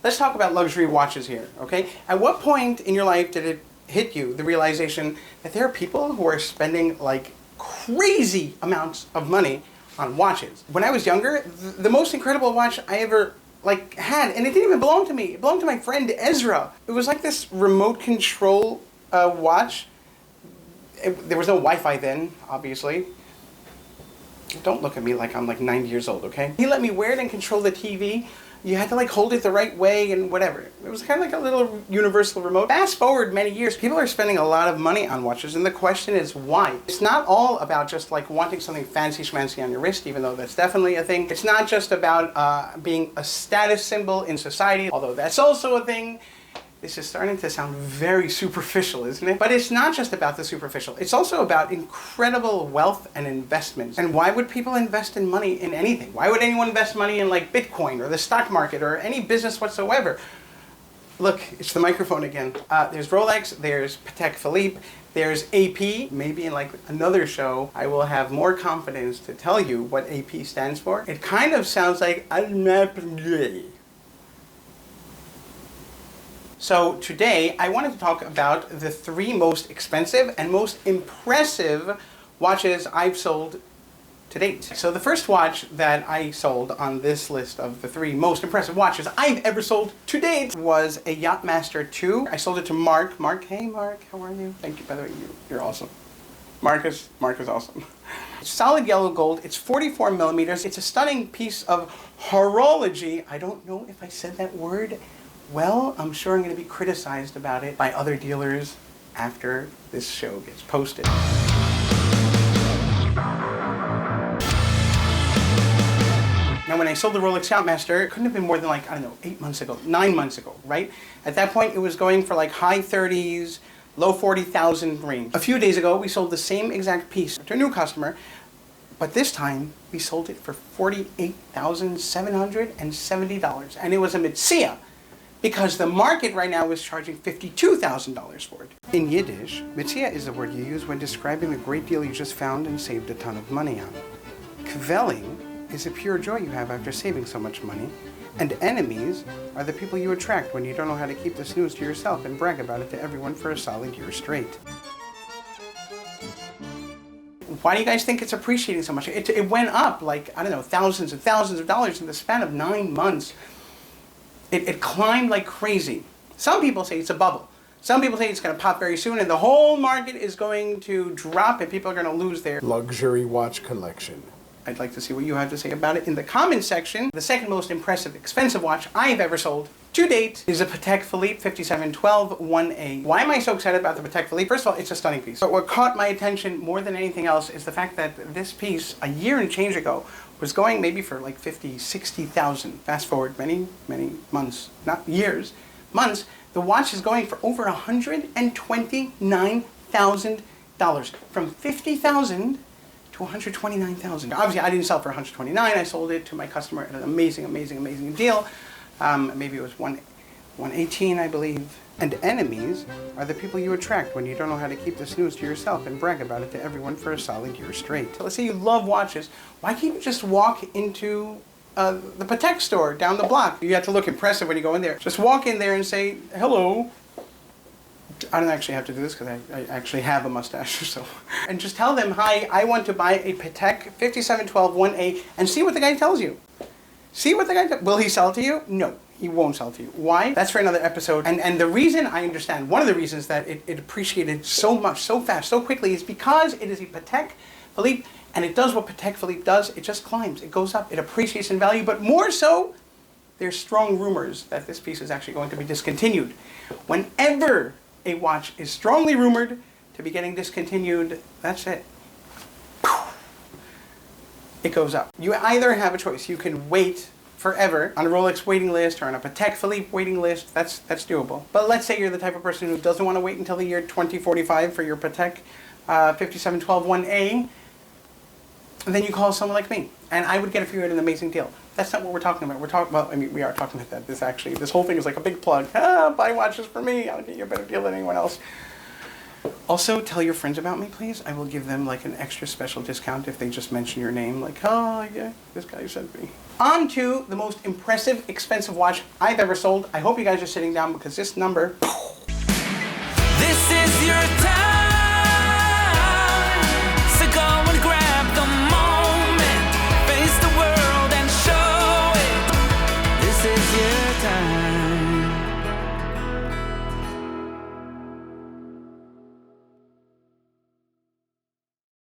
Let's talk about luxury watches here, okay? At what point in your life did it hit you, the realization that there are people who are spending like crazy amounts of money on watches? When I was younger, the most incredible watch I ever had, and it didn't even belong to me. It belonged to my friend Ezra. It was like this remote control watch. There was no Wi-Fi then, obviously. Don't look at me like I'm like 90 years old, okay? He let me wear it and control the TV. You had to like hold it the right way and whatever. It was kind of like a little universal remote. Fast forward many years, people are spending a lot of money on watches, and the question is why? It's not all about just like wanting something fancy schmancy on your wrist, even though that's definitely a thing. It's not just about being a status symbol in society, although that's also a thing. This is starting to sound very superficial, isn't it? But it's not just about the superficial. It's also about incredible wealth and investments. And why would people invest in money in anything? Why would anyone invest money in like Bitcoin or the stock market or any business whatsoever? Look, it's the microphone again. There's Rolex, there's Patek Philippe, there's AP. Maybe in like another show, I will have more confidence to tell you what AP stands for. It kind of sounds like nameless. So today, I wanted to talk about the 3 most expensive and most impressive watches I've sold to date. So the first watch that I sold on this list of the 3 most impressive watches I've ever sold to date was a Yachtmaster 2. I sold it to Mark. Mark, hey Mark, how are you? Thank you, by the way, you're awesome. Mark is awesome. It's solid yellow gold, it's 44 millimeters, it's a stunning piece of horology. I don't know if I said that word. Well, I'm sure I'm going to be criticized about it by other dealers after this show gets posted. Now, when I sold the Rolex Yachtmaster, it couldn't have been more than like, I don't know, 8 months ago, 9 months ago, right? At that point, it was going for like high 30s, low 40,000 range. A few days ago, we sold the same exact piece to a new customer, but this time, we sold it for $48,770, and it was a Metsia. Because the market right now is charging $52,000 for it. In Yiddish, Metsia is the word you use when describing the great deal you just found and saved a ton of money on. Kvelling is the pure joy you have after saving so much money. And enemies are the people you attract when you don't know how to keep the snooze to yourself and brag about it to everyone for a solid year straight. Why do you guys think it's appreciating so much? It went up like, I don't know, thousands and thousands of dollars in the span of 9 months. It climbed like crazy. Some people say it's a bubble. Some people say it's going to pop very soon and the whole market is going to drop and people are going to lose their luxury watch collection. I'd like to see what you have to say about it in the comments section. The second most impressive, expensive watch I've ever sold to date is a Patek Philippe 5712 1A. Why am I so excited about the Patek Philippe? First of all, it's a stunning piece. But what caught my attention more than anything else is the fact that this piece, a year and change ago, was going maybe for like 50, 60,000. Fast forward many, many months, not years, months, the watch is going for over $129,000. From $50,000 to $129,000. Obviously, I didn't sell for $129,000. I sold it to my customer at an amazing, amazing, amazing deal. Maybe it was $118,000, I believe. And enemies are the people you attract when you don't know how to keep the snooze to yourself and brag about it to everyone for a solid year straight. So let's say you love watches. Why can't you just walk into the Patek store down the block? You have to look impressive when you go in there. Just walk in there and say, hello. I don't actually have to do this because I actually have a mustache. So, and just tell them, hi, I want to buy a Patek 5712 1A, and see what the guy tells you. See what the guy will he sell it to you? No. He won't sell to you. Why? That's for another episode. And the reason I understand, one of the reasons that it appreciated so much, so fast, so quickly is because it is a Patek Philippe, and it does what Patek Philippe does. It just climbs. It goes up. It appreciates in value. But more so, there's strong rumors that this piece is actually going to be discontinued. Whenever a watch is strongly rumored to be getting discontinued, that's it. It goes up. You either have a choice. You can wait forever on a Rolex waiting list or on a Patek Philippe waiting list. That's doable. But let's say you're the type of person who doesn't want to wait until the year 2045 for your Patek 5712 1A, then you call someone like me, and I would get for you an amazing deal. That's not what we're talking about. We are talking about that. This whole thing is like a big plug. Buy watches for me. I'll get you a better deal than anyone else. Also, tell your friends about me, please. I will give them like an extra special discount if they just mention your name. Like, oh yeah, this guy sent me. On to the most impressive, expensive watch I've ever sold. I hope you guys are sitting down because this number. This is your time.